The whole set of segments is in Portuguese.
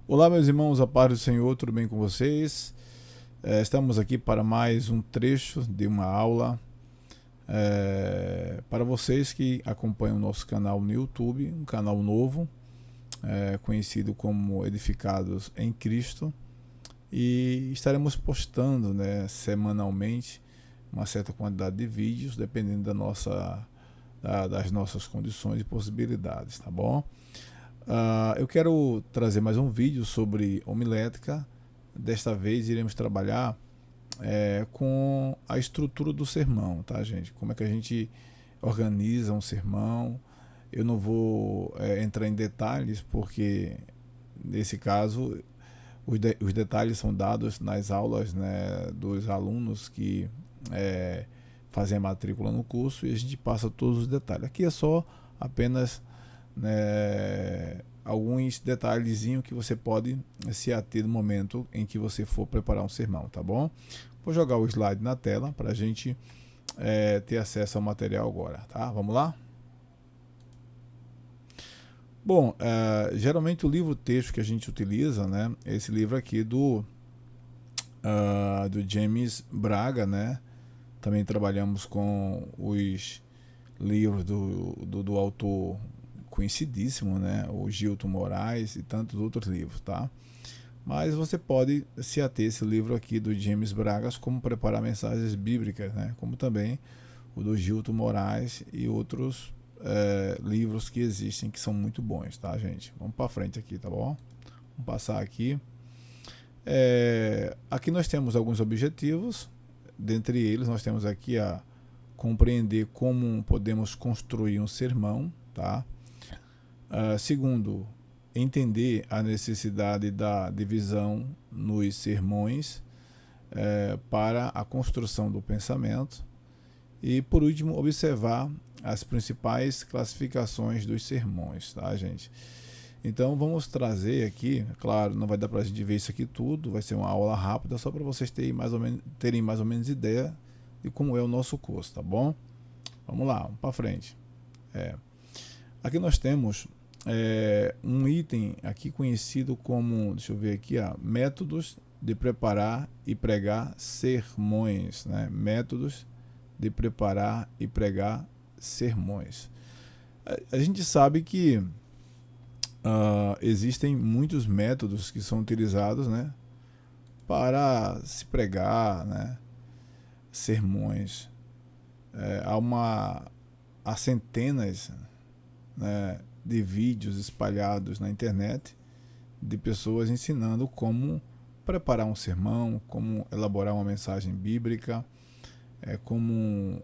Olá, meus irmãos, a paz do Senhor, tudo bem com vocês? Estamos aqui para mais um trecho de uma aula. Para vocês que acompanham o nosso canal no YouTube, um canal novo, conhecido como Edificados em Cristo, e estaremos postando, semanalmente uma certa quantidade de vídeos, dependendo das nossas condições e possibilidades, tá bom? Eu quero trazer mais um vídeo sobre homilética. Desta vez iremos trabalhar com a estrutura do sermão, tá, gente? Como é que a gente organiza um sermão. Eu não vou entrar em detalhes, porque nesse caso os detalhes são dados nas aulas, né, dos alunos que fazem a matrícula no curso, e a gente passa todos os detalhes. Aqui é só apenas, alguns detalhezinhos que você pode se ater no momento em que você for preparar um sermão, tá bom? Vou jogar o slide na tela para a gente ter acesso ao material agora, tá? Vamos lá? Bom, geralmente o livro-texto que a gente utiliza, né, é esse livro aqui do James Braga, né? Também trabalhamos com os livros do autor conhecidíssimo, né, o Gilton Moraes, e tantos outros livros, tá? Mas você pode se ater a esse livro aqui do James Bragas, como preparar mensagens bíblicas, né? Como também o do Gilton Moraes e outros livros que existem que são muito bons, tá, gente? Vamos para frente aqui, tá bom? Vamos passar aqui. Aqui nós temos alguns objetivos. Dentre eles, nós temos aqui a compreender como podemos construir um sermão, tá? Segundo, entender a necessidade da divisão nos sermões para a construção do pensamento. E, por último, observar as principais classificações dos sermões, tá, gente? Então, vamos trazer aqui, claro, não vai dar para a gente ver isso aqui tudo, vai ser uma aula rápida, só para vocês terem mais ou menos ideia de como é o nosso curso, tá bom? Vamos lá, vamos para frente. Aqui nós temos um item aqui conhecido como, deixa eu ver aqui, métodos de preparar e pregar sermões, né? Métodos de preparar e pregar sermões. A gente sabe que existem muitos métodos que são utilizados, né, para se pregar, né, sermões. Há centenas, né, de vídeos espalhados na internet de pessoas ensinando como preparar um sermão, como elaborar uma mensagem bíblica, como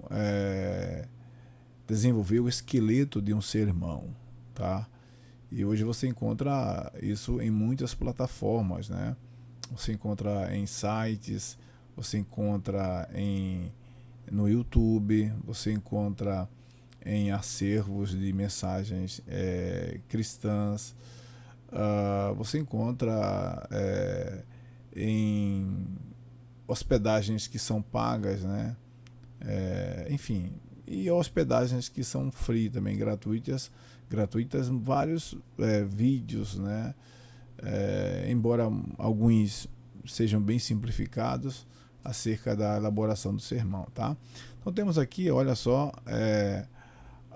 desenvolver o esqueleto de um sermão, tá? E hoje você encontra isso em muitas plataformas, né? Você encontra em sites, você encontra no YouTube, você encontra em acervos de mensagens cristãs, você encontra em hospedagens que são pagas, né? Enfim, e hospedagens que são free também, gratuitas, vários vídeos, né? Embora alguns sejam bem simplificados acerca da elaboração do sermão, tá? Então temos aqui, olha só,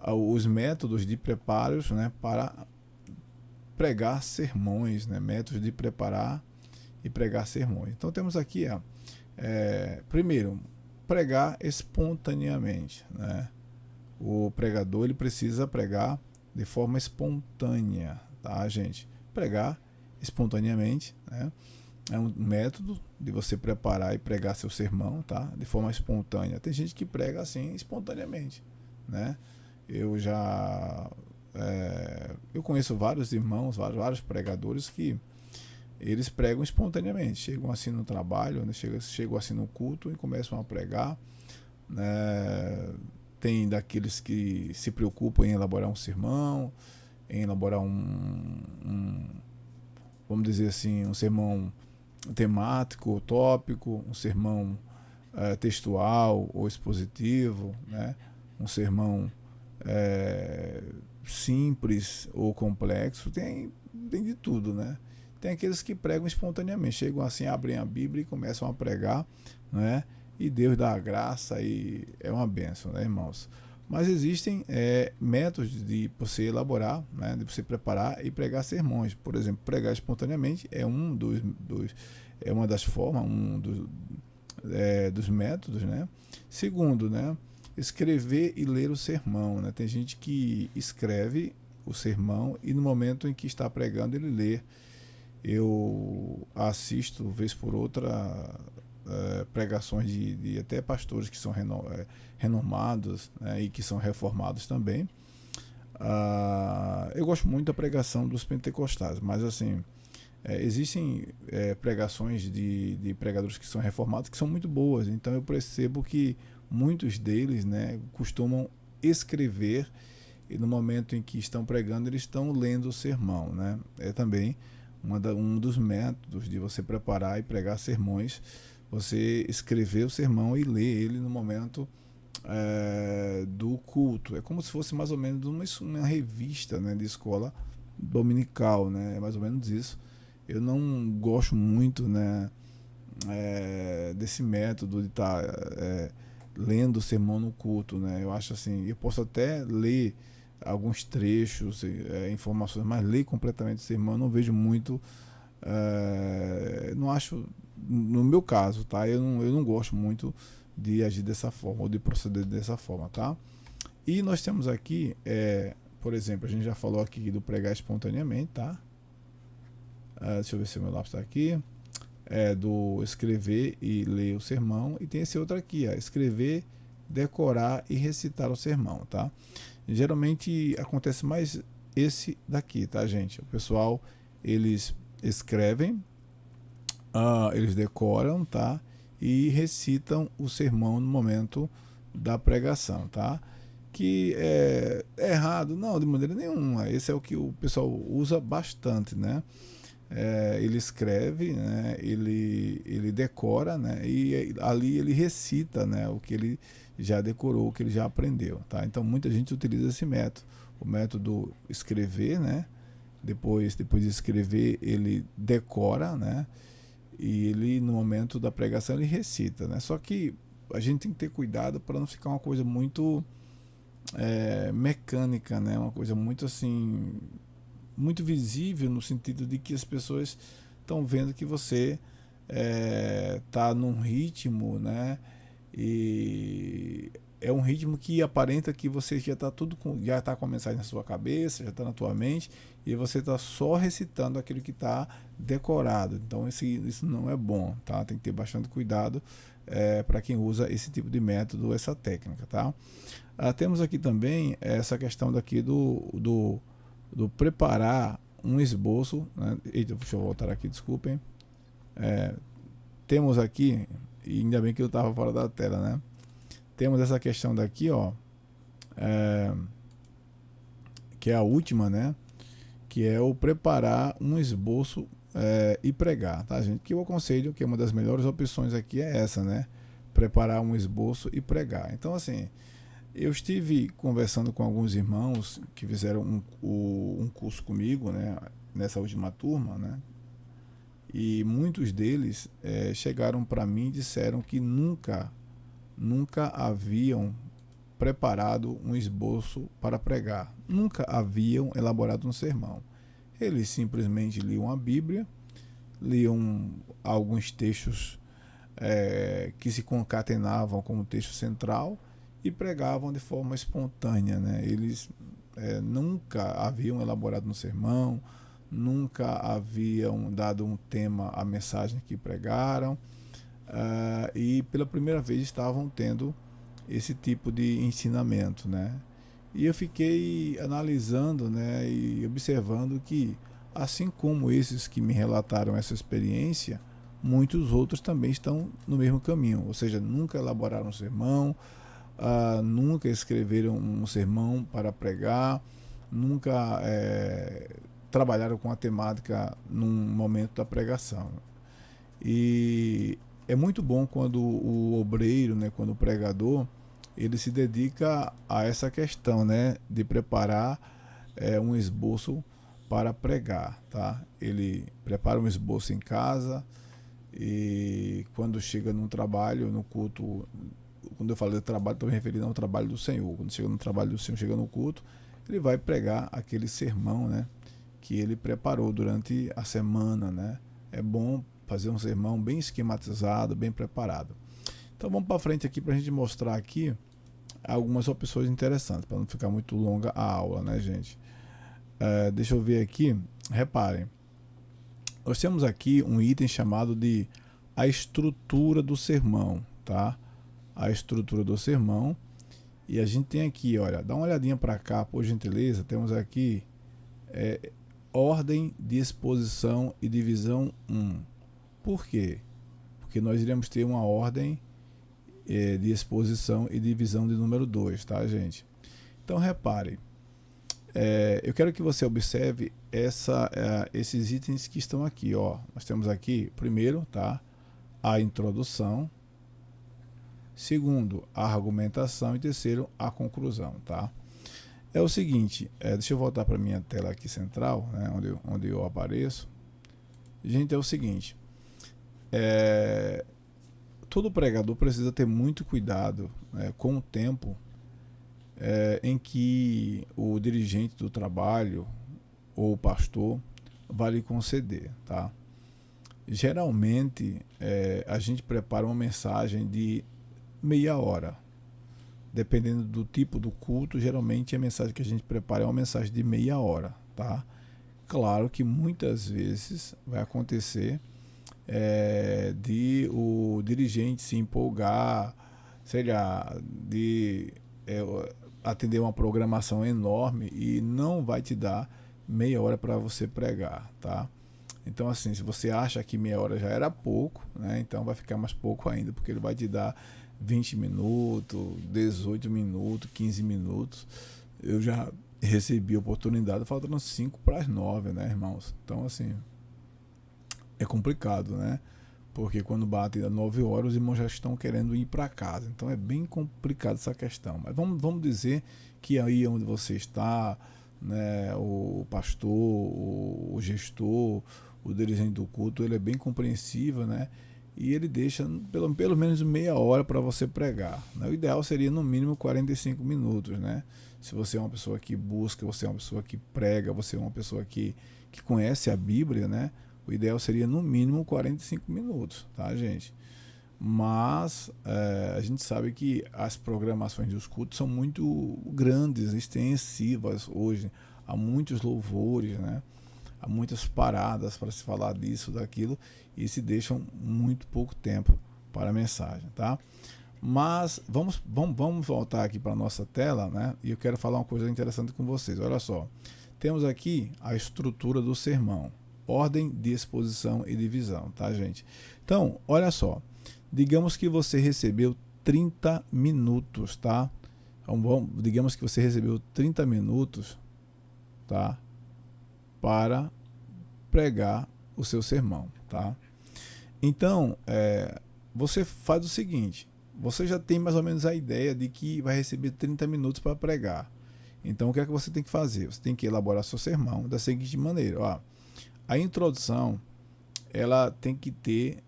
os métodos de preparos, né, para pregar sermões, né? Métodos de preparar e pregar sermões. Então temos aqui, primeiro, pregar espontaneamente, né? O pregador ele precisa pregar de forma espontânea, tá, gente? Pregar espontaneamente, né? É um método de você preparar e pregar seu sermão, tá? De forma espontânea. Tem gente que prega assim espontaneamente, né? Eu conheço vários irmãos, vários pregadores que eles pregam espontaneamente, chegam assim no trabalho, né? chegam assim no culto e começam a pregar, né? Tem daqueles que se preocupam em elaborar um sermão, em elaborar vamos dizer assim, um sermão temático, tópico, um sermão textual ou expositivo, né? Um sermão simples ou complexo, tem de tudo, né? Tem aqueles que pregam espontaneamente, chegam assim, abrem a Bíblia e começam a pregar, né? E Deus dá a graça e é uma bênção, né, irmãos? Mas existem métodos de você elaborar, né, de você preparar e pregar sermões. Por exemplo, pregar espontaneamente é é uma das formas, dos métodos, né? Segundo, né, escrever e ler o sermão, né? Tem gente que escreve o sermão e no momento em que está pregando ele lê. Eu assisto vez por outra pregações de até pastores que são renomados, né, e que são reformados também. Eu gosto muito da pregação dos pentecostais, mas assim, existem pregações de pregadores que são reformados que são muito boas, então eu percebo que muitos deles, né, costumam escrever e no momento em que estão pregando eles estão lendo o sermão, né? É também um dos métodos de você preparar e pregar sermões, você escrever o sermão e ler ele no momento do culto. É como se fosse mais ou menos uma revista, né, de escola dominical, né? É mais ou menos isso. Eu não gosto muito, né, desse método de estar lendo o sermão no culto, né? Eu acho assim, eu posso até ler alguns trechos, informações, mas ler completamente o sermão eu não vejo muito, não acho, no meu caso, tá? Eu não gosto muito de agir dessa forma ou de proceder dessa forma, tá? E nós temos aqui, por exemplo, a gente já falou aqui do pregar espontaneamente, tá? Deixa eu ver se o meu lápis está aqui. Do escrever e ler o sermão, e tem esse outro aqui, escrever, decorar e recitar o sermão, tá? Geralmente acontece mais esse daqui, tá, gente? O pessoal, eles escrevem, eles decoram, tá? E recitam o sermão no momento da pregação, tá? Que é errado? Não, de maneira nenhuma. Esse é o que o pessoal usa bastante, né? Ele escreve, né, ele decora, né, e ali ele recita, né, o que ele já decorou, o que ele já aprendeu, tá? Então muita gente utiliza esse método, o método escrever, né, depois de escrever ele decora, né, e ele no momento da pregação ele recita, né? Só que a gente tem que ter cuidado para não ficar uma coisa muito mecânica, né, uma coisa muito assim, muito visível, no sentido de que as pessoas estão vendo que você está num ritmo, né? E é um ritmo que aparenta que você já está já está com a mensagem na sua cabeça, já está na tua mente, e você está só recitando aquilo que está decorado. Então isso não é bom, tá? Tem que ter bastante cuidado para quem usa esse tipo de método, essa técnica, tá? Temos aqui também essa questão daqui do preparar um esboço, né? Eita, deixa eu voltar aqui, desculpem. Temos aqui, e ainda bem que eu estava fora da tela, né? Temos essa questão daqui, ó, que é a última, né? Que é o preparar um esboço e pregar, tá, gente? Que eu aconselho, que uma das melhores opções aqui é essa, né? Preparar um esboço e pregar. Então, assim, eu estive conversando com alguns irmãos que fizeram um curso comigo, né, nessa última turma, né, e muitos deles chegaram para mim e disseram que nunca haviam preparado um esboço para pregar, nunca haviam elaborado um sermão. Eles simplesmente liam a Bíblia, liam alguns textos que se concatenavam como texto central e pregavam de forma espontânea, né? Eles nunca haviam elaborado um sermão, nunca haviam dado um tema à mensagem que pregaram, e pela primeira vez estavam tendo esse tipo de ensinamento, né? E eu fiquei analisando, né, e observando que, assim como esses que me relataram essa experiência, muitos outros também estão no mesmo caminho, ou seja, nunca elaboraram um sermão, nunca escreveram um sermão para pregar, nunca trabalharam com a temática num momento da pregação. E é muito bom quando o obreiro, né, quando o pregador, ele se dedica a essa questão, né, de preparar um esboço para pregar, tá? Ele prepara um esboço em casa e quando chega num trabalho, no culto, quando eu falo de trabalho, estou me referindo ao trabalho do Senhor. Quando chega no trabalho do Senhor, chega no culto, ele vai pregar aquele sermão, né, que ele preparou durante a semana, né? É bom fazer um sermão bem esquematizado, bem preparado. Então vamos para frente aqui para a gente mostrar aqui algumas opções interessantes, para não ficar muito longa a aula, né, gente? Deixa eu ver aqui, reparem. Nós temos aqui um item chamado de a estrutura do sermão, tá? A estrutura do sermão. E a gente tem aqui, olha, dá uma olhadinha para cá, por gentileza. Temos aqui ordem de exposição e divisão 1. Por quê? Porque nós iremos ter uma ordem de exposição e divisão de número 2, tá, gente? Então, repare, eu quero que você observe esses itens que estão aqui, ó. Nós temos aqui, primeiro, tá, a introdução, segundo, a argumentação e terceiro, a conclusão, tá? É o seguinte, deixa eu voltar para minha tela aqui central, né, onde eu apareço. Gente, é o seguinte, todo pregador precisa ter muito cuidado, com o tempo em que o dirigente do trabalho ou o pastor vai lhe conceder, tá? Geralmente a gente prepara uma mensagem de meia hora. Dependendo do tipo do culto, geralmente a mensagem que a gente prepara é uma mensagem de meia hora, tá? Claro que muitas vezes vai acontecer de o dirigente se empolgar, sei lá, de atender uma programação enorme e não vai te dar meia hora para você pregar, tá? Então, assim, se você acha que meia hora já era pouco, né, então vai ficar mais pouco ainda, porque ele vai te dar 20 minutos, 18 minutos, 15 minutos. Eu já recebi a oportunidade faltando 5 para as 9, né, irmãos? Então, assim, é complicado, né? Porque quando bate às 9 horas, os irmãos já estão querendo ir para casa. Então é bem complicado essa questão. Mas vamos dizer que aí onde você está, né, o pastor, o gestor, o dirigente do culto, ele é bem compreensível, né? E ele deixa pelo menos meia hora para você pregar, né? O ideal seria no mínimo 45 minutos, né? Se você é uma pessoa que busca, você é uma pessoa que prega, você é uma pessoa que conhece a Bíblia, né? O ideal seria no mínimo 45 minutos, tá, gente? Mas a gente sabe que as programações dos cultos são muito grandes, extensivas hoje. Há muitos louvores, né? Há muitas paradas para se falar disso, daquilo, e se deixam muito pouco tempo para a mensagem, tá? Mas vamos voltar aqui para a nossa tela, né? E eu quero falar uma coisa interessante com vocês. Olha só, temos aqui a estrutura do sermão, ordem de exposição e divisão, tá, gente? Então, olha só, digamos que você recebeu 30 minutos, tá? Então, digamos que você recebeu 30 minutos, tá? Para pregar o seu sermão, tá? Então, você faz o seguinte, você já tem mais ou menos a ideia de que vai receber 30 minutos para pregar. Então, o que é que você tem que fazer? Você tem que elaborar seu sermão da seguinte maneira, ó. A introdução, ela tem que ter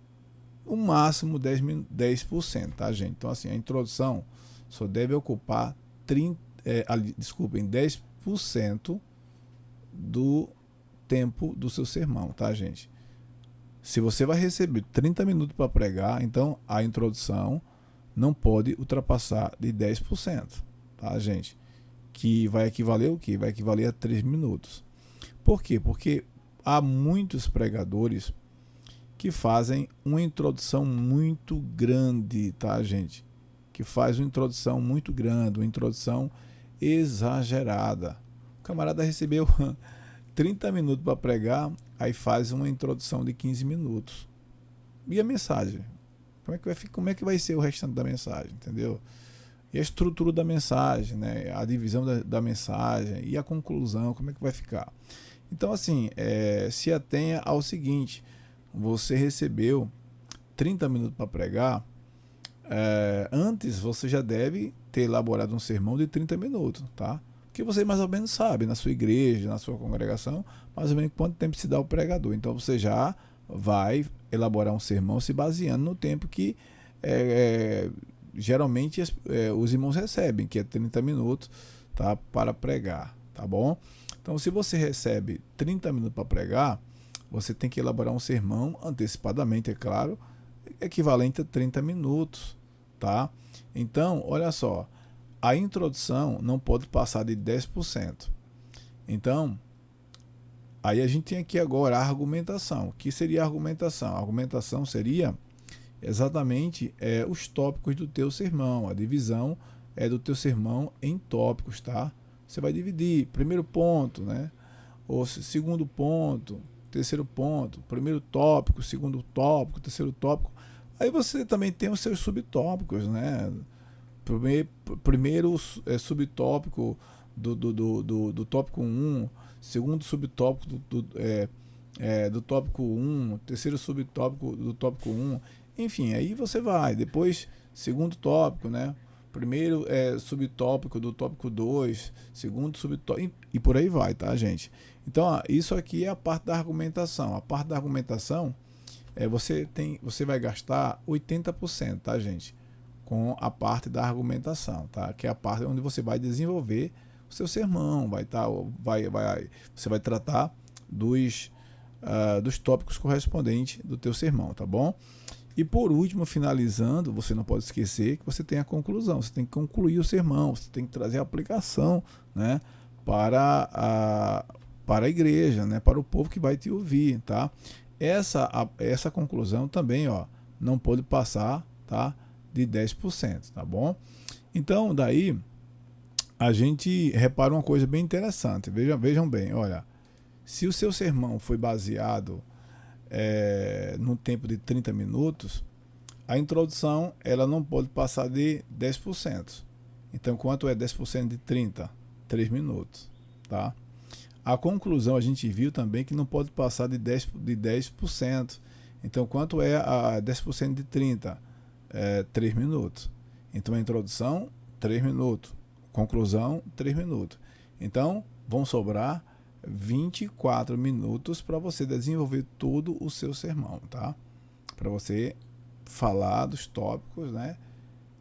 o máximo 10%, tá, gente? Então, assim, a introdução só deve ocupar 10% do tempo do seu sermão, tá, gente? Se você vai receber 30 minutos para pregar, então a introdução não pode ultrapassar de 10%, tá, gente? Que vai equivaler o quê? Vai equivaler a 3 minutos. Por quê? Porque há muitos pregadores que fazem uma introdução muito grande, tá, gente? Que faz uma introdução muito grande, uma introdução exagerada. O camarada recebeu 30 minutos para pregar, aí faz uma introdução de 15 minutos. E a mensagem? Como é que vai ser o restante da mensagem, entendeu? E a estrutura da mensagem, né? A divisão da mensagem e a conclusão, como é que vai ficar? Então, assim, se atenha ao seguinte, você recebeu 30 minutos para pregar, antes você já deve ter elaborado um sermão de 30 minutos, tá? Porque você mais ou menos sabe, na sua igreja, na sua congregação, mais ou menos quanto tempo se dá o pregador. Então você já vai elaborar um sermão se baseando no tempo que geralmente os irmãos recebem, que é 30 minutos, tá, para pregar, tá bom? Então se você recebe 30 minutos para pregar, você tem que elaborar um sermão antecipadamente, é claro, equivalente a 30 minutos, tá? Então, olha só, a introdução não pode passar de 10%. Então, aí a gente tem aqui agora a argumentação. O que seria a argumentação? A argumentação seria exatamente os tópicos do teu sermão. A divisão é do teu sermão em tópicos, tá? Você vai dividir primeiro ponto, né? Ou segundo ponto, terceiro ponto, primeiro tópico, segundo tópico, terceiro tópico. Aí você também tem os seus subtópicos, né? Primeiro subtópico do tópico 1, segundo subtópico do tópico 1, terceiro subtópico do tópico 1, enfim, aí você vai. Depois, segundo tópico, né? Primeiro subtópico do tópico 2, segundo subtópico, e por aí vai, tá, gente? Então, isso aqui é a parte da argumentação. A parte da argumentação, você vai gastar 80%, tá, gente? Com a parte da argumentação, tá? Que é a parte onde você vai desenvolver o seu sermão, você vai tratar dos tópicos correspondentes do teu sermão, tá bom? E por último, finalizando, você não pode esquecer que você tem a conclusão, você tem que concluir o sermão, você tem que trazer a aplicação, né, para a igreja, né, para o povo que vai te ouvir, tá? Essa conclusão também, ó, não pode passar, tá, de 10%, tá bom? Então, daí, a gente repara uma coisa bem interessante, vejam bem, olha, se o seu sermão foi baseado no tempo de 30 minutos, a introdução ela não pode passar de 10%. Então, quanto é 10% de 30? 3 minutos, tá? A conclusão a gente viu também que não pode passar de 10%. Então, quanto é a 10% de 30? 3 minutos. Então, a introdução, 3 minutos. Conclusão, 3 minutos. Então, vão sobrar 24 minutos para você desenvolver todo o seu sermão, tá? Para você falar dos tópicos, né?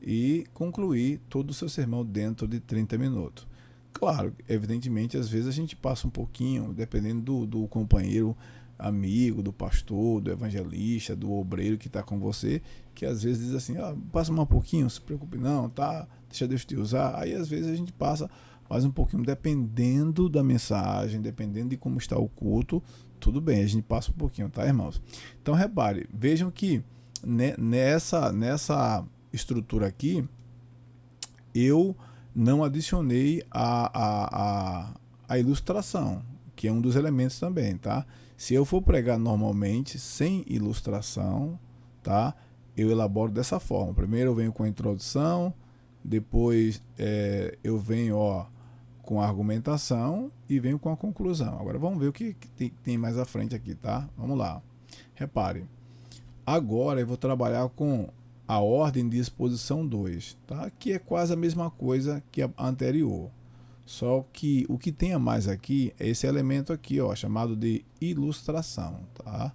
E concluir todo o seu sermão dentro de 30 minutos. Claro, evidentemente, às vezes a gente passa um pouquinho, dependendo do companheiro, amigo, do pastor, do evangelista, do obreiro que está com você, que às vezes diz assim, passa mais um pouquinho, não se preocupe não, tá? Deixa Deus te usar. Aí às vezes a gente passa mais um pouquinho, dependendo da mensagem, dependendo de como está o culto, tudo bem, a gente passa um pouquinho, tá, irmãos? Então repare, vejam que nessa estrutura aqui, eu não adicionei a ilustração, que é um dos elementos também, tá? Se eu for pregar normalmente, sem ilustração, tá? Eu elaboro dessa forma. Primeiro eu venho com a introdução, depois eu venho com a argumentação e venho com a conclusão. Agora vamos ver o que tem mais à frente aqui, tá? Vamos lá. Repare. Agora eu vou trabalhar com a ordem de exposição 2, tá? Que é quase a mesma coisa que a anterior. Só que o que tem a mais aqui é esse elemento aqui, ó, chamado de ilustração, tá?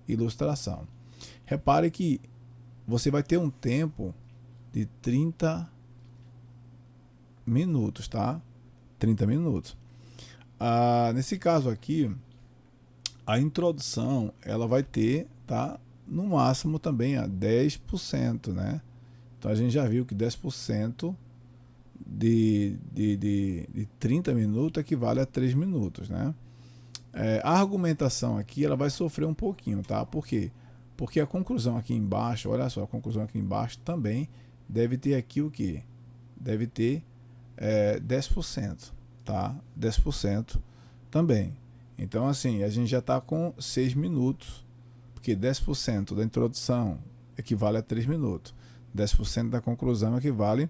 Ilustração. Repare que você vai ter um tempo de 30 minutos, tá? 30 minutos. Nesse caso aqui, a introdução, ela vai ter, tá? No máximo também a 10%, né? Então a gente já viu que 10% de 30 minutos equivale a 3 minutos, né? A argumentação aqui, ela vai sofrer um pouquinho, tá? Por quê? Porque a conclusão aqui embaixo, olha só, a conclusão aqui embaixo também deve ter aqui o quê? Deve ter 10%, tá? 10% também. Então, assim, a gente já está com 6 minutos, porque 10% da introdução equivale a 3 minutos. 10% da conclusão equivale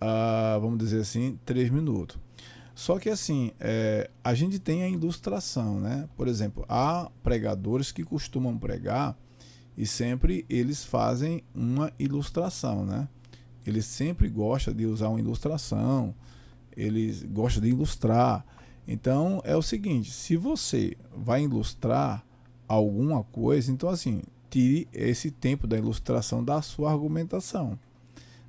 a, vamos dizer assim, 3 minutos. Só que assim, a gente tem a ilustração, né? Por exemplo, há pregadores que costumam pregar e sempre eles fazem uma ilustração, né? Eles sempre gostam de usar uma ilustração eles gostam de ilustrar. Então é o seguinte, se você vai ilustrar alguma coisa, então assim, tire esse tempo da ilustração da sua argumentação.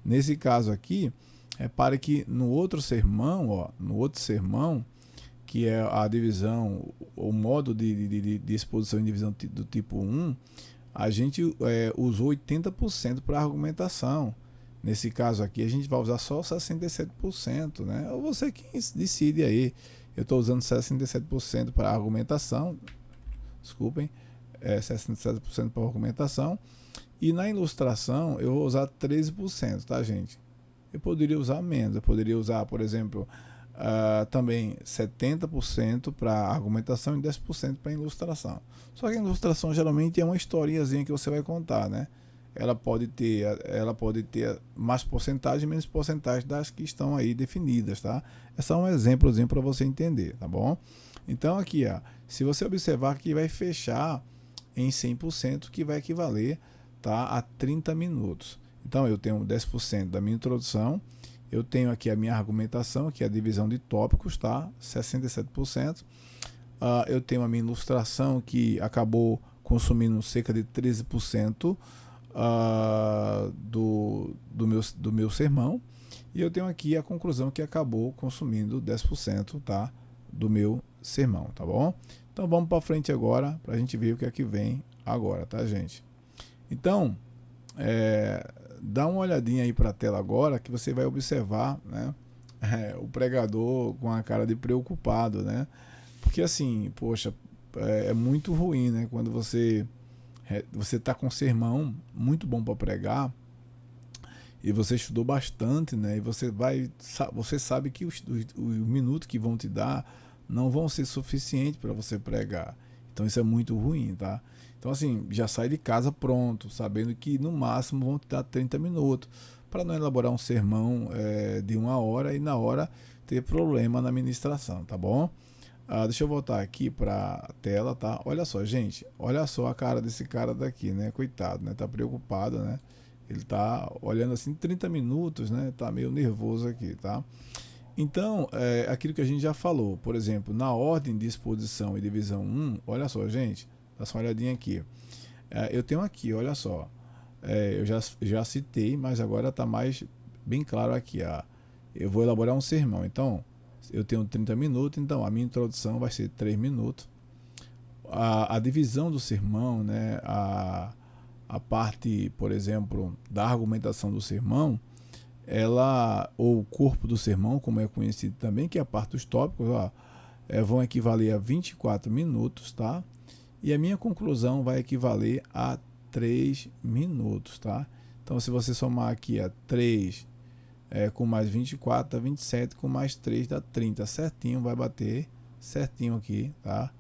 Nesse caso aqui, repare que no outro sermão, que é a divisão, o modo de exposição em divisão do tipo 1, a gente usou 80% para argumentação. Nesse caso aqui, a gente vai usar só 67%, né? Ou você que decide aí. Eu estou usando 67% para argumentação, desculpem, 67% para argumentação. E na ilustração, eu vou usar 13%, tá, gente? Eu poderia usar menos, eu poderia usar, por exemplo, também 70% para argumentação e 10% para ilustração. Só que a ilustração geralmente é uma historiazinha que você vai contar, né? Ela pode ter mais porcentagem, menos porcentagem das que estão aí definidas, tá? É só um exemplozinho para você entender, tá bom? Então aqui, ó, se você observar que vai fechar em 100%, que vai equivaler, tá, a 30 minutos. Então eu tenho 10% da minha introdução, eu tenho aqui a minha argumentação, que é a divisão de tópicos, tá? 67%. Eu tenho a minha ilustração, que acabou consumindo cerca de 13% do meu sermão. E eu tenho aqui a conclusão, que acabou consumindo 10%, tá, do meu sermão, tá bom? Então vamos para frente agora, para a gente ver o que é que vem agora, tá, gente? Então, dá uma olhadinha aí para a tela agora, que você vai observar, né, o pregador com a cara de preocupado, né? Porque assim, poxa, é muito ruim, né? Quando você está com um sermão muito bom para pregar e você estudou bastante, né? E você sabe que os minutos que vão te dar não vão ser suficientes para você pregar. Então isso é muito ruim, tá? Então assim, já sai de casa pronto, sabendo que no máximo vão te dar 30 minutos, para não elaborar um sermão de 1 hora e na hora ter problema na ministração, tá bom? Deixa eu voltar aqui para a tela, tá? Olha só, gente, olha só a cara desse cara daqui, né? Coitado, né? Tá preocupado, né? Ele tá olhando assim 30 minutos, né? Tá meio nervoso aqui, tá? Então, aquilo que a gente já falou, por exemplo, na ordem de exposição e divisão 1, olha só, gente, dá só uma olhadinha aqui. Eu tenho aqui, olha só, eu já citei, mas agora está mais bem claro aqui. Eu vou elaborar um sermão, então eu tenho 30 minutos, então a minha introdução vai ser 3 minutos. A divisão do sermão, né, a parte, por exemplo, da argumentação do sermão, ou o corpo do sermão, como é conhecido também, que é a parte dos tópicos, vão equivaler a 24 minutos, tá? E a minha conclusão vai equivaler a 3 minutos, tá? Então, se você somar aqui a 3 com mais 24 dá 27, com mais 3 dá 30, certinho, vai bater certinho aqui, tá?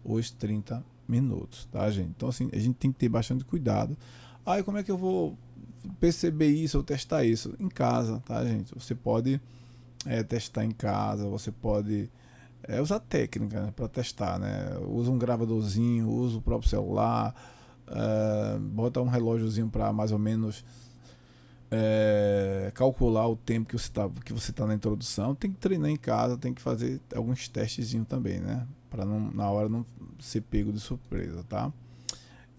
Os 30 minutos, tá, gente? Então, assim, a gente tem que ter bastante cuidado. E como é que eu vou perceber isso ou testar isso? Em casa, tá, gente? Você pode testar em casa, você pode usar técnica, né, para testar, né? Usa um gravadorzinho, usa o próprio celular, bota um relógiozinho para mais ou menos calcular o tempo que você tá na introdução. Tem que treinar em casa, tem que fazer alguns testezinhos também, né? Para na hora não ser pego de surpresa, tá?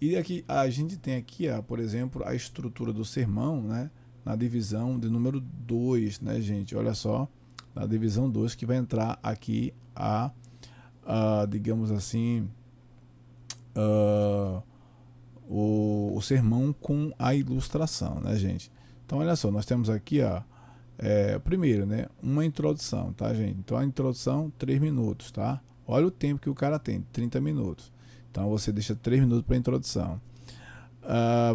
E aqui a gente tem aqui, por exemplo, a estrutura do sermão, né? Na divisão de número 2, né, gente? Olha só, na divisão 2 que vai entrar aqui digamos assim, o sermão com a ilustração, né, gente? Então, olha só, nós temos aqui, primeiro, né, uma introdução, tá, gente? Então, a introdução, 3 minutos, tá? Olha o tempo que o cara tem, 30 minutos. Então, você deixa 3 minutos para a introdução.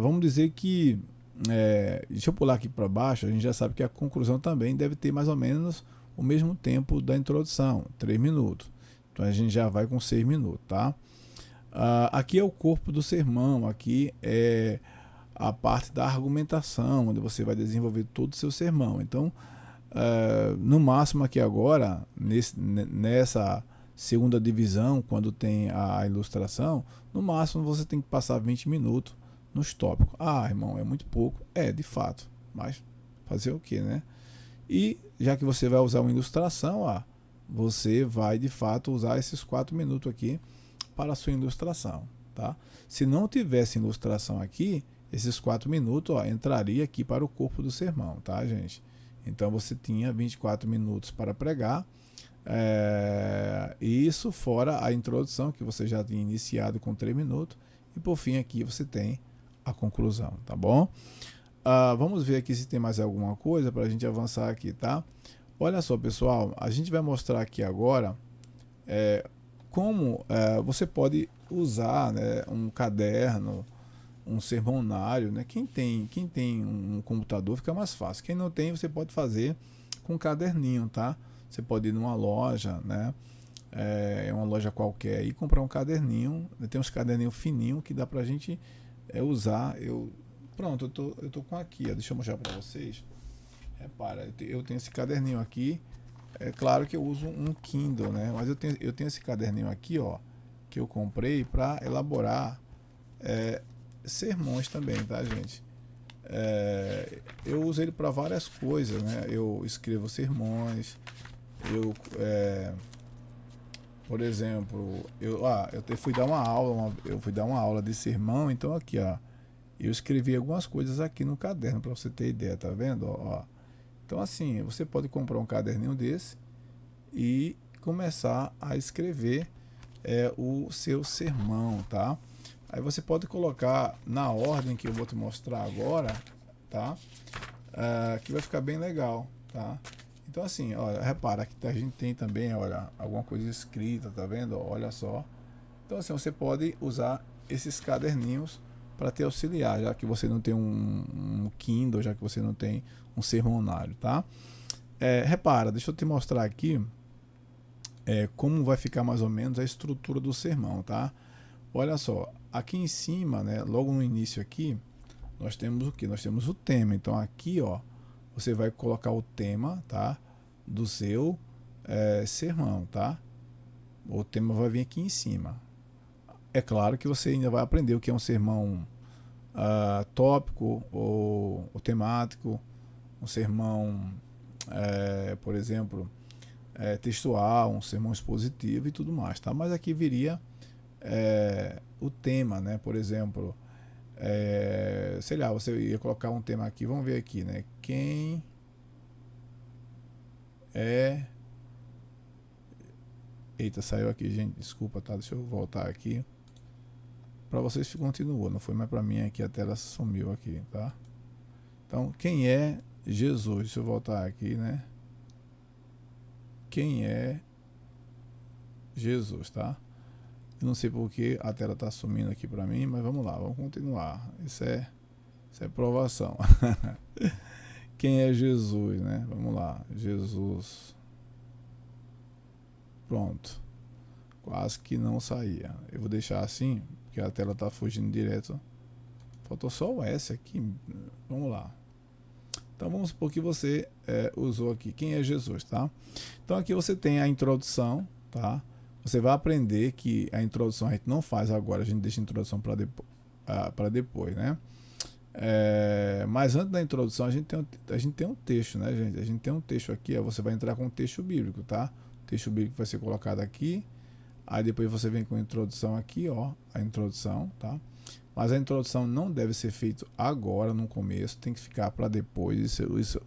Vamos dizer que, deixa eu pular aqui para baixo, a gente já sabe que a conclusão também deve ter mais ou menos o mesmo tempo da introdução, 3 minutos. Então, a gente já vai com 6 minutos, tá? Aqui é o corpo do sermão, aqui é a parte da argumentação, onde você vai desenvolver todo o seu sermão. Então, no máximo aqui agora, nessa segunda divisão, quando tem a ilustração, no máximo você tem que passar 20 minutos nos tópicos. Irmão, é muito pouco. De fato, mas fazer o que, né? E já que você vai usar uma ilustração, ó, você vai de fato usar esses 4 minutos aqui para a sua ilustração, tá? Se não tivesse ilustração aqui, esses 4 minutos, ó, entraria aqui para o corpo do sermão, tá, gente? Então você tinha 24 minutos para pregar, isso fora a introdução que você já tinha iniciado com 3 minutos, e por fim aqui você tem a conclusão, tá bom? Vamos ver aqui se tem mais alguma coisa para a gente avançar aqui, tá? Olha só, pessoal, a gente vai mostrar aqui agora como você pode usar, né, um caderno, um sermonário, né? Quem tem um computador fica mais fácil. Quem não tem, você pode fazer com um caderninho, tá? Você pode ir numa loja, né? Uma loja qualquer e comprar um caderninho. Tem uns caderninhos fininhos que dá pra gente usar. Pronto, eu tô com aqui, ó, deixa eu mostrar para vocês. Repara, eu tenho esse caderninho aqui. É claro que eu uso um Kindle, né? Mas eu tenho esse caderninho aqui, ó, que eu comprei para elaborar sermões também, tá, gente? Eu uso ele para várias coisas, né? Eu escrevo sermões, por exemplo, eu fui dar uma aula de sermão, então aqui, ó, eu escrevi algumas coisas aqui no caderno para você ter ideia, tá vendo? Ó. Então assim, você pode comprar um caderninho desse e começar a escrever o seu sermão, tá? Aí você pode colocar na ordem que eu vou te mostrar agora, tá? Que vai ficar bem legal, tá? Então assim, olha, repara que a gente tem também, olha, alguma coisa escrita, tá vendo? Olha só. Então assim, você pode usar esses caderninhos para te auxiliar, já que você não tem um Kindle, já que você não tem um sermonário, tá? Repara, deixa eu te mostrar aqui como vai ficar mais ou menos a estrutura do sermão, tá? Olha só, aqui em cima, né, logo no início aqui, nós temos o que? Nós temos o tema. Então aqui, ó, você vai colocar o tema, tá? Do seu sermão, tá? O tema vai vir aqui em cima. É claro que você ainda vai aprender o que é um sermão tópico ou temático, um sermão, por exemplo, textual, um sermão expositivo e tudo mais, tá? Mas aqui viria o tema, né? Por exemplo, sei lá, você ia colocar um tema aqui, vamos ver aqui, né? Quem é... Eita, saiu aqui, gente, desculpa, tá? Deixa eu voltar aqui. Para vocês que continuou, não foi mais para mim aqui, a tela sumiu aqui, tá? Então, quem é Jesus? Deixa eu voltar aqui, né? Quem é Jesus, tá? Eu não sei porque a tela tá sumindo aqui para mim, mas vamos lá, vamos continuar. Isso é provação. Quem é Jesus, né? Vamos lá, Jesus. Pronto. Quase que não saía. Eu vou deixar assim, porque a tela tá fugindo direto. Faltou só o S aqui. Vamos lá. Então vamos supor que você usou aqui. Quem é Jesus, tá? Então aqui você tem a introdução, tá? Você vai aprender que a introdução a gente não faz agora, a gente deixa a introdução para depois, né? Mas antes da introdução a gente tem um texto, né, gente? A gente tem um texto aqui, ó, você vai entrar com um texto bíblico, tá? O texto bíblico vai ser colocado aqui. Aí depois você vem com a introdução aqui, ó, a introdução, tá? Mas a introdução não deve ser feita agora, no começo, tem que ficar para depois. Isso,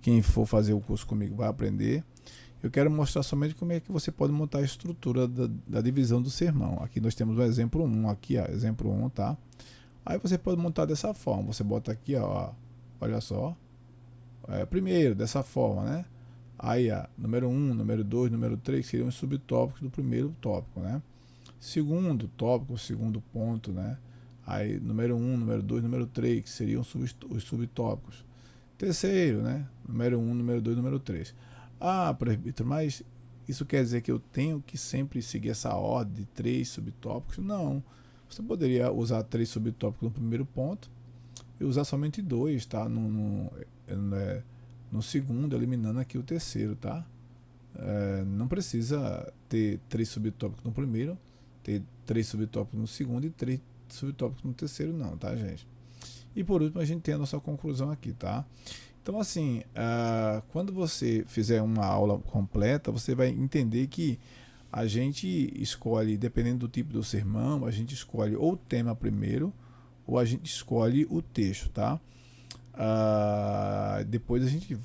quem for fazer o curso comigo vai aprender. Eu quero mostrar somente como é que você pode montar a estrutura da divisão do sermão. Aqui nós temos o exemplo 1, aqui, ó, exemplo 1, tá? Aí você pode montar dessa forma. Você bota aqui, ó, olha só. Primeiro, dessa forma, né? Aí, ó, número 1, número 2, número 3 seriam os subtópicos do primeiro tópico, né? Segundo tópico, segundo ponto, né? Aí, número 1, número 2, número 3, que seriam os subtópicos. Terceiro, né? Número 1, número 2, número 3. Ah, presbítero, mas isso quer dizer que eu tenho que sempre seguir essa ordem de 3 subtópicos? Não. Você poderia usar 3 subtópicos no primeiro ponto e usar somente 2, tá? No segundo, eliminando aqui o terceiro, tá? Não precisa ter 3 subtópicos no primeiro, ter 3 subtópicos no segundo e 3 subtópicos no terceiro, não, tá, gente? E por último, a gente tem a nossa conclusão aqui, tá? Então, assim, quando você fizer uma aula completa, você vai entender que a gente escolhe, dependendo do tipo do sermão, a gente escolhe ou o tema primeiro, ou a gente escolhe o texto, tá? Depois a gente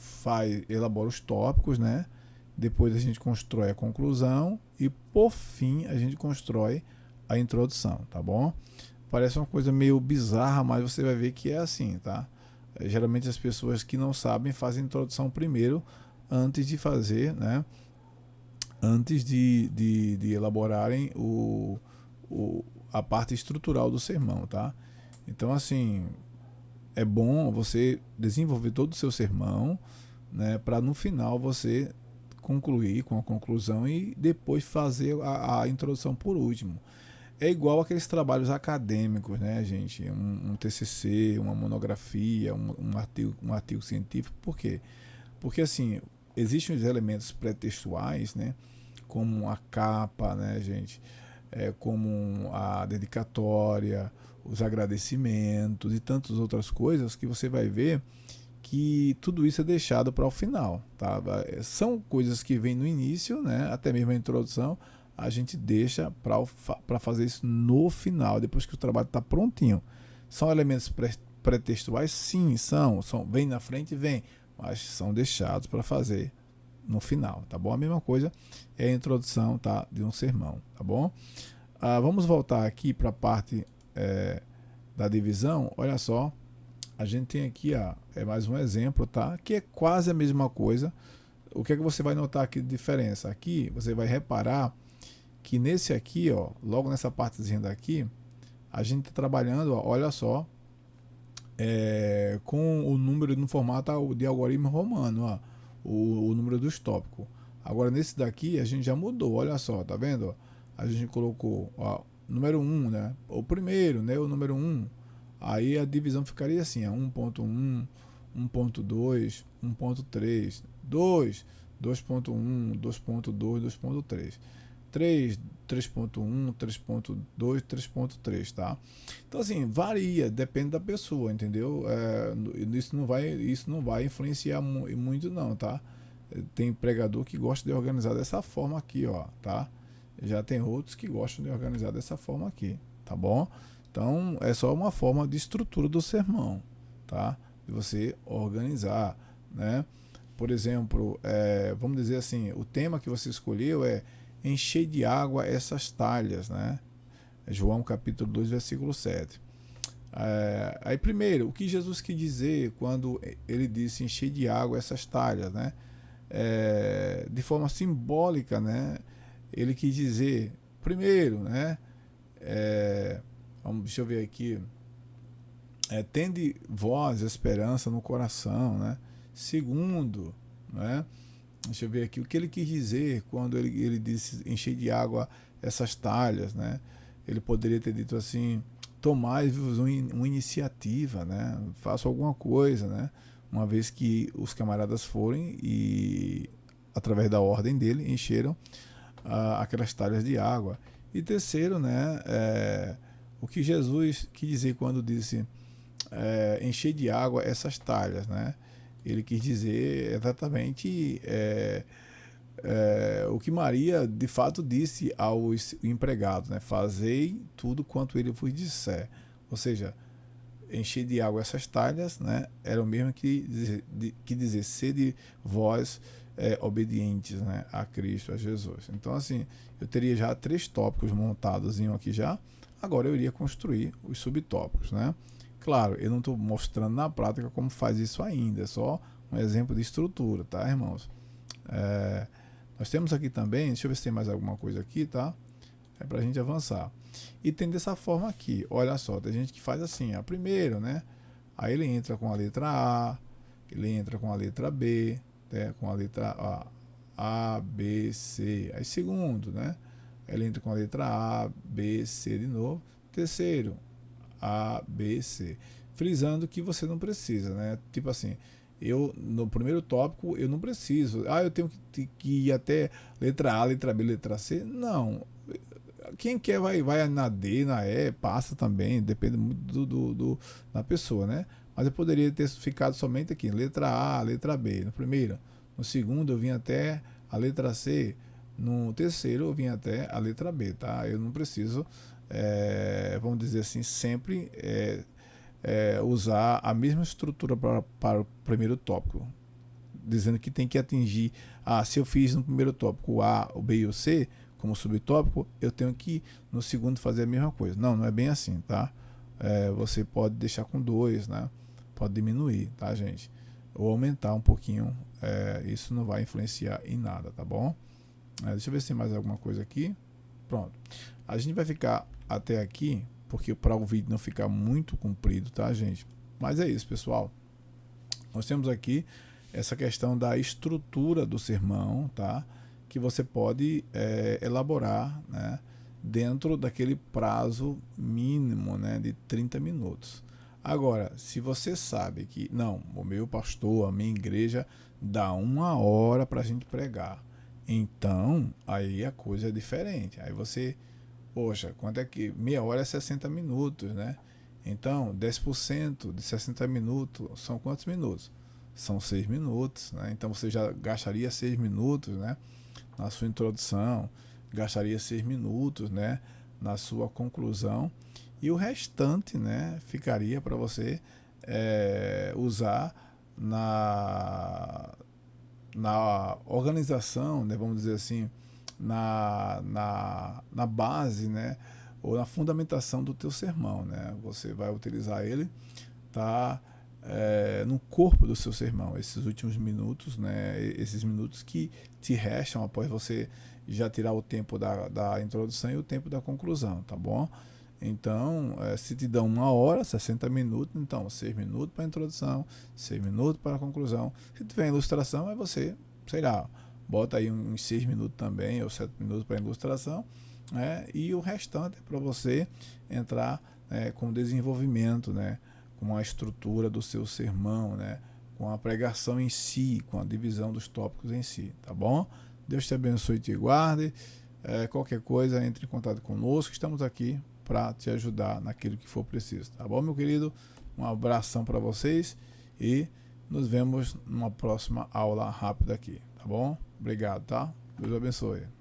elabora os tópicos, né? Depois a gente constrói a conclusão e, por fim, a gente constrói a introdução, tá bom? Parece uma coisa meio bizarra, mas você vai ver que é assim, tá? Geralmente as pessoas que não sabem fazem a introdução primeiro, antes de fazer, né? Antes de elaborarem a parte estrutural do sermão, tá? Então, assim, é bom você desenvolver todo o seu sermão, né? Para no final você concluir com a conclusão e depois fazer a introdução por último. É igual aqueles trabalhos acadêmicos, né, gente? Um TCC, uma monografia, um artigo científico. Por quê? Porque, assim, existem os elementos pré-textuais, né? Como a capa, né, gente? Como a dedicatória, os agradecimentos e tantas outras coisas que você vai ver que tudo isso é deixado para o final, tá? São coisas que vêm no início, né? Até mesmo a introdução, a gente deixa para fazer isso no final, depois que o trabalho está prontinho. São elementos pré-textuais? Sim, são. Vem na frente, vem, mas são deixados para fazer no final, tá bom? A mesma coisa é a introdução, tá, de um sermão, tá bom? Vamos voltar aqui para a parte da divisão. Olha só, a gente tem aqui, é mais um exemplo, tá? Que é quase a mesma coisa. O que é que você vai notar aqui de diferença? Aqui você vai reparar que nesse aqui, ó, logo nessa partezinha daqui, a gente está trabalhando, ó, olha só, com o número no formato de algoritmo romano, ó, o número dos tópicos. Agora nesse daqui a gente já mudou, olha só, tá vendo? A gente colocou, ó, número 1, né? O primeiro, né? O número 1. Aí a divisão ficaria assim, 1.1, 1.2, 1.3, 2, 2.1, 2.2, 2.3. 3, 3.1, 3.2, 3.3, tá? Então, assim, varia, depende da pessoa, entendeu? Isso não vai influenciar muito, não, tá? Tem pregador que gosta de organizar dessa forma aqui, ó, tá? Já tem outros que gostam de organizar dessa forma aqui, tá bom? Então, é só uma forma de estrutura do sermão, tá? De você organizar, né? Por exemplo, vamos dizer assim, o tema que você escolheu é encher de água essas talhas, né? João capítulo 2, versículo 7. Aí primeiro, o que Jesus quis dizer quando ele disse encher de água essas talhas, né? De forma simbólica, né? Ele quis dizer, primeiro, né? Deixa eu ver aqui. Tende vós esperança no coração, né? Segundo, né? Deixa eu ver aqui o que ele quis dizer quando ele disse encher de água essas talhas, né? Ele poderia ter dito assim: tomai-vos uma iniciativa, né? Faça alguma coisa, né? Uma vez que os camaradas forem e, através da ordem dele, encheram aquelas talhas de água. E terceiro, né? O que Jesus quis dizer quando disse encher de água essas talhas, né? Ele quis dizer exatamente o que Maria de fato disse aos empregados, né? Fazei tudo quanto ele vos disser. Ou seja, encher de água essas talhas, né? Era o mesmo que dizer sede vós obedientes, né? A Cristo, a Jesus. Então, assim, eu teria já 3 tópicos montados aqui já. Agora eu iria construir os subtópicos, né? Claro, eu não estou mostrando na prática como faz isso ainda, é só um exemplo de estrutura, tá, irmãos? Nós temos aqui também, deixa eu ver se tem mais alguma coisa aqui, tá? Para a gente avançar. E tem dessa forma aqui, olha só, tem gente que faz assim, primeiro, né? Aí ele entra com a letra A, ele entra com a letra B, né? Com a letra A, B, C. Aí segundo, né? Ele entra com a letra A, B, C de novo. Terceiro, A, B, C. Frisando que você não precisa, né? Tipo assim, no primeiro tópico, eu não preciso. Eu tenho que ir até letra A, letra B, letra C. Não. quem quer vai na D, na E, passa também, depende muito da pessoa, né? Mas eu poderia ter ficado somente aqui, letra A, letra B, no primeiro. No segundo eu vim até a letra C. No terceiro eu vim até a letra B, tá? Eu não preciso, vamos dizer assim, sempre usar a mesma estrutura para o primeiro tópico, dizendo que tem que atingir, se eu fiz no primeiro tópico o A, o B e o C como subtópico, eu tenho que no segundo fazer a mesma coisa. Não, não é bem assim, tá? Você pode deixar com 2, né? Pode diminuir, tá, gente? Ou aumentar um pouquinho, isso não vai influenciar em nada, tá bom? Deixa eu ver se tem mais alguma coisa aqui. Pronto. A gente vai ficar até aqui, porque para o vídeo não ficar muito comprido, tá, gente? Mas é isso, pessoal. Nós temos aqui essa questão da estrutura do sermão, tá? Que você pode elaborar, né? Dentro daquele prazo mínimo, né? De 30 minutos. Agora, se você sabe que, não, o meu pastor, a minha igreja, dá 1 hora para a gente pregar. Então, aí a coisa é diferente. Aí você, poxa, quanto é que meia hora é 60 minutos, né? Então, 10% de 60 minutos são quantos minutos? São 6 minutos, né? Então você já gastaria 6 minutos, né? Na sua introdução, gastaria 6 minutos, né? Na sua conclusão, e o restante, né? Ficaria para você usar na organização, né, vamos dizer assim, na base, né, ou na fundamentação do teu sermão, né? Você vai utilizar ele, tá, no corpo do seu sermão, esses últimos minutos, né, esses minutos que te restam após você já tirar o tempo da introdução e o tempo da conclusão, tá bom? Então, se te dão 1 hora, 60 minutos, então 6 minutos para a introdução, 6 minutos para a conclusão. Se tiver ilustração, aí você, sei lá, bota aí uns 6 minutos também, ou 7 minutos para a ilustração, né? E o restante é para você entrar com o desenvolvimento, né? Com a estrutura do seu sermão, né? Com a pregação em si, com a divisão dos tópicos em si, tá bom? Deus te abençoe e te guarde. Qualquer coisa, entre em contato conosco, estamos aqui para te ajudar naquilo que for preciso, tá bom, meu querido? Um abração para vocês e nos vemos numa próxima aula rápida aqui, tá bom? Obrigado, tá? Deus abençoe.